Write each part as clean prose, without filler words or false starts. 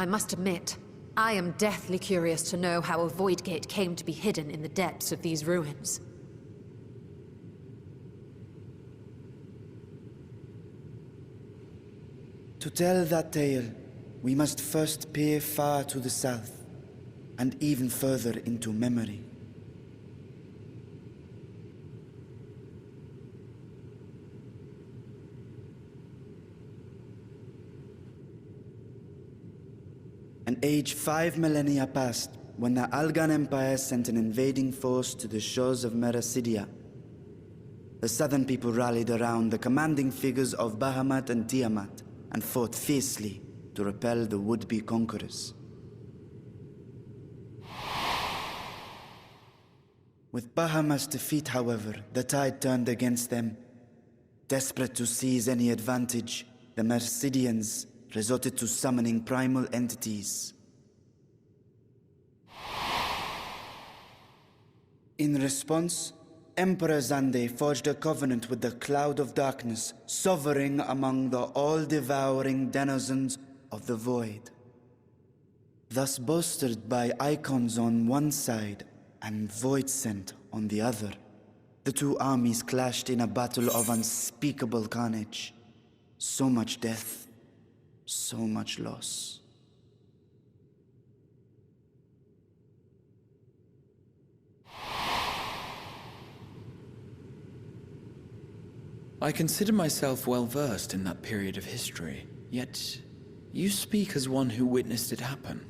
I must admit, I am deathly curious to know how a void gate came to be hidden in the depths of these ruins. To tell that tale, we must first peer far to the south, and even further into memory. An age 5 millennia passed when the Algan Empire sent an invading force to the shores of Merasidia. The southern people rallied around the commanding figures of Bahamut and Tiamat and fought fiercely to repel the would-be conquerors. With Bahamut's defeat, however, the tide turned against them. Desperate to seize any advantage, the Mercidians resorted to summoning primal entities. In response, Emperor Zande forged a covenant with the Cloud of Darkness, sovereign among the all-devouring denizens of the Void. Thus bolstered by icons on one side and Void Scent on the other, the two armies clashed in a battle of unspeakable carnage. So much death, so much loss. I consider myself well versed in that period of history, yet you speak as one who witnessed it happen.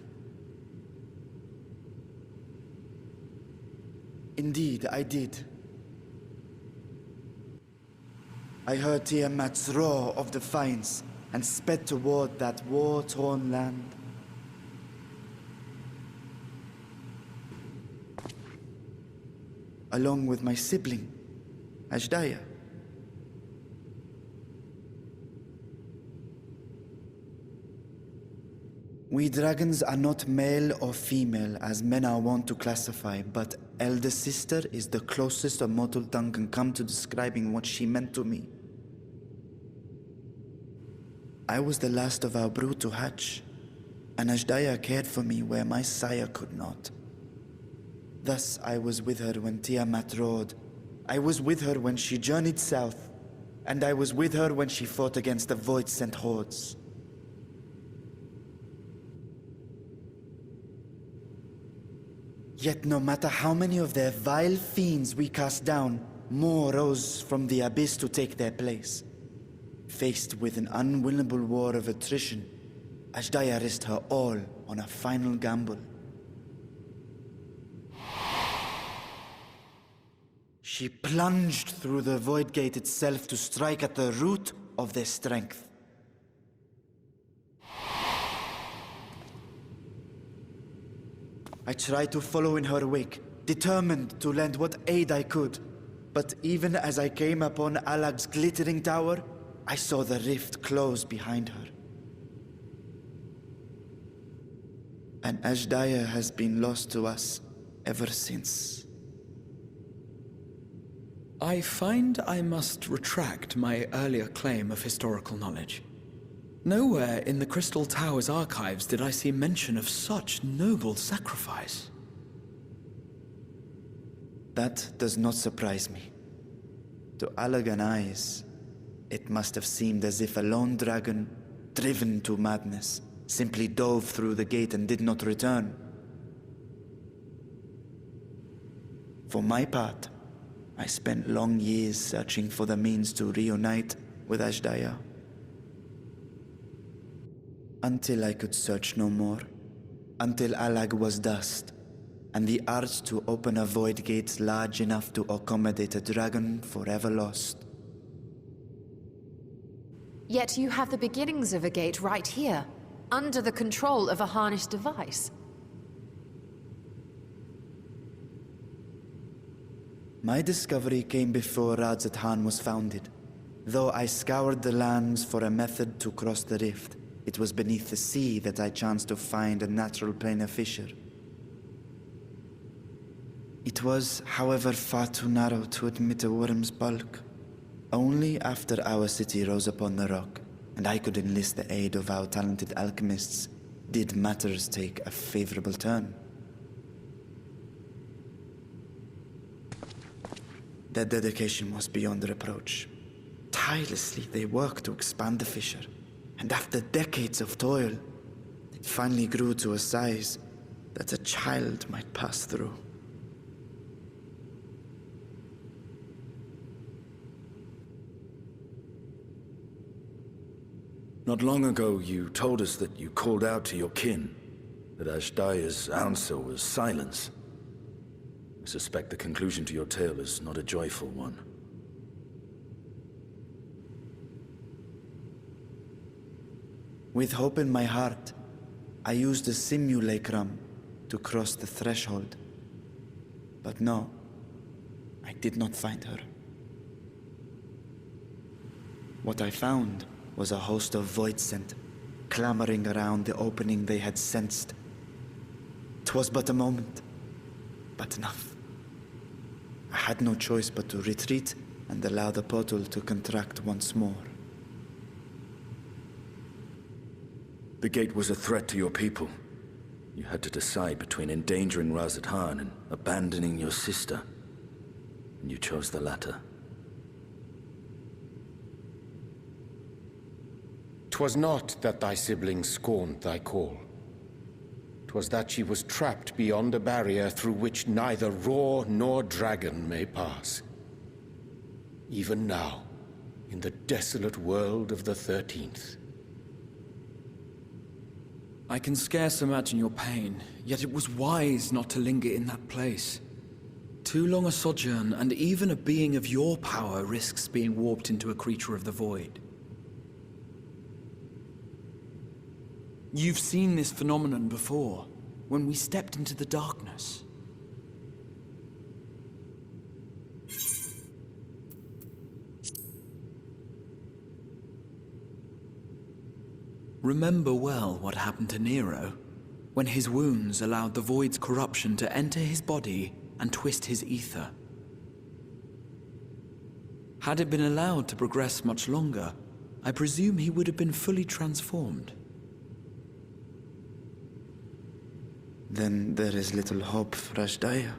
Indeed, I did. I heard Tiamat's roar of defiance and sped toward that war-torn land. Along with my sibling, Ajdaya. We dragons are not male or female as men are wont to classify, but elder sister is the closest a mortal tongue can come to describing what she meant to me. I was the last of our brood to hatch, and Ajdaya cared for me where my sire could not. Thus I was with her when Tiamat roared, I was with her when she journeyed south, and I was with her when she fought against the Void-sent hordes. Yet no matter how many of their vile fiends we cast down, more rose from the abyss to take their place. Faced with an unwinnable war of attrition, Ajdaya risked her all on a final gamble. She plunged through the Void Gate itself to strike at the root of their strength. I tried to follow in her wake, determined to lend what aid I could. But even as I came upon Alag's glittering tower, I saw the rift close behind her. And Ajdaya has been lost to us ever since. I find I must retract my earlier claim of historical knowledge. Nowhere in the Crystal Tower's archives did I see mention of such noble sacrifice. That does not surprise me. To Allagan eyes, it must have seemed as if a lone dragon, driven to madness, simply dove through the gate and did not return. For my part, I spent long years searching for the means to reunite with Ajdaya. Until I could search no more. Until Alag was dust, and the arts to open a void gate large enough to accommodate a dragon forever lost. Yet you have the beginnings of a gate right here, under the control of a harnessed device. My discovery came before Radzat Han was founded. Though I scoured the lands for a method to cross the rift, it was beneath the sea that I chanced to find a natural planar fissure. It was, however, far too narrow to admit a worm's bulk. Only after our city rose upon the rock, and I could enlist the aid of our talented alchemists, did matters take a favorable turn. Their dedication was beyond reproach. Tirelessly, they worked to expand the fissure, and after decades of toil, it finally grew to a size that a child might pass through. Not long ago, you told us that you called out to your kin, that Ashdaya's answer was silence. I suspect the conclusion to your tale is not a joyful one. With hope in my heart, I used the simulacrum to cross the threshold. But no, I did not find her. What I found was a host of void scent, clamoring around the opening they had sensed. 'Twas but a moment, but enough. I had no choice but to retreat and allow the portal to contract once more. The gate was a threat to your people. You had to decide between endangering Razathan and abandoning your sister. And you chose the latter. 'Twas not that thy siblings scorned thy call. 'Twas that she was trapped beyond a barrier through which neither roar nor dragon may pass. Even now, in the desolate world of the 13th. I can scarce imagine your pain, yet it was wise not to linger in that place. Too long a sojourn, and even a being of your power risks being warped into a creature of the void. You've seen this phenomenon before, when we stepped into the darkness. Remember well what happened to Nero, when his wounds allowed the void's corruption to enter his body and twist his ether. Had it been allowed to progress much longer, I presume he would have been fully transformed. Then there is little hope for Ashdaya.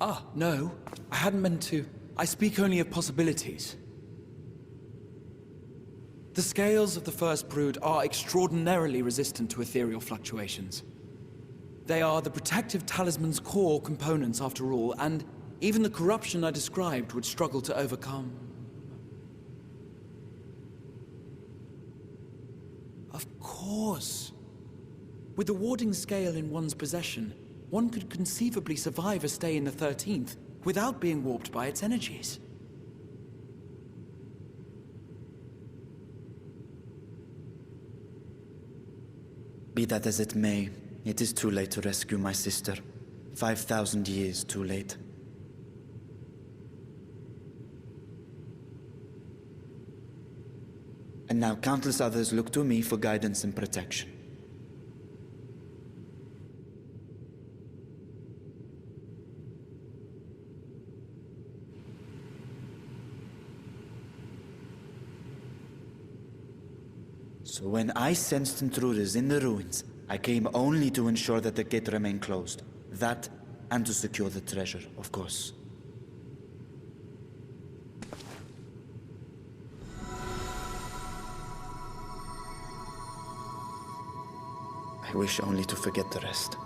Ah, no. I hadn't meant to. I speak only of possibilities. The scales of the First Brood are extraordinarily resistant to ethereal fluctuations. They are the protective talisman's core components after all, and even the corruption I described would struggle to overcome. Of course. With the warding scale in one's possession, one could conceivably survive a stay in the 13th without being warped by its energies. Be that as it may, it is too late to rescue my sister. 5,000 years too late. And now countless others look to me for guidance and protection. So when I sensed intruders in the ruins, I came only to ensure that the gate remained closed. That, and to secure the treasure, of course. I wish only to forget the rest.